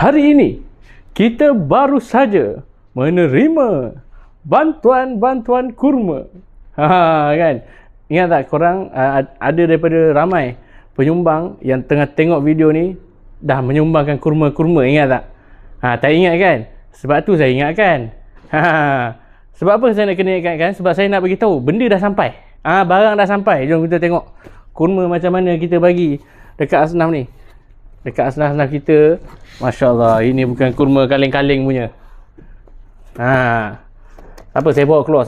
Hari ini kita baru saja menerima bantuan kurma. Kan? Ingat tak korang ada daripada ramai penyumbang yang tengah tengok video ni dah menyumbangkan kurma-kurma, ingat tak? Tak ingat kan? Sebab tu saya ingatkan. Sebab apa saya nak kena ingatkan? Sebab saya nak bagi tahu benda dah sampai. Barang dah sampai. Jom kita tengok kurma macam mana kita bagi dekat asnaf ni. Dekat asnaf-asnaf kita, Masya Allah, ini bukan kurma kaleng-kaleng punya. Apa, saya bawa keluar.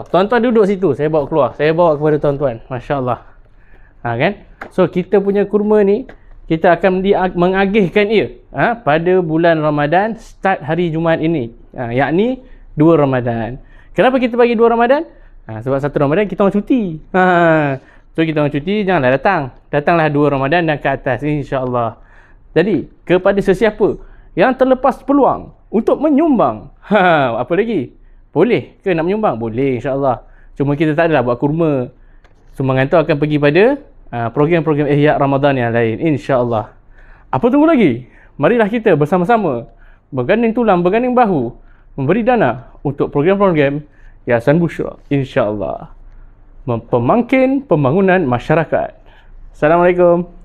Tuan-tuan duduk situ, saya bawa keluar. Saya bawa kepada tuan-tuan. Masya Allah. Kan? So, kita punya kurma ni, kita akan mengagihkan ia pada bulan Ramadan, start hari Jumaat ini. Yakni 2 Ramadan. Kenapa kita bagi 2 Ramadan? Sebab 1 Ramadan kita orang cuti. So, kita orang cuti, janganlah datang. Datanglah 2 Ramadan dan ke atas, insya-Allah. Jadi, kepada sesiapa yang terlepas peluang untuk menyumbang, apa lagi? Boleh ke nak menyumbang? Boleh, insya-Allah. Cuma kita tak adalah buat kurma. Sumbangan tu akan pergi pada program-program Ihya Ramadan yang lain, insya-Allah. Apa tunggu lagi? Marilah kita bersama-sama berganding tulang, berganding bahu, memberi dana untuk program-program Yayasan Bushra, insya-Allah. Pemangkin pembangunan masyarakat. Assalamualaikum.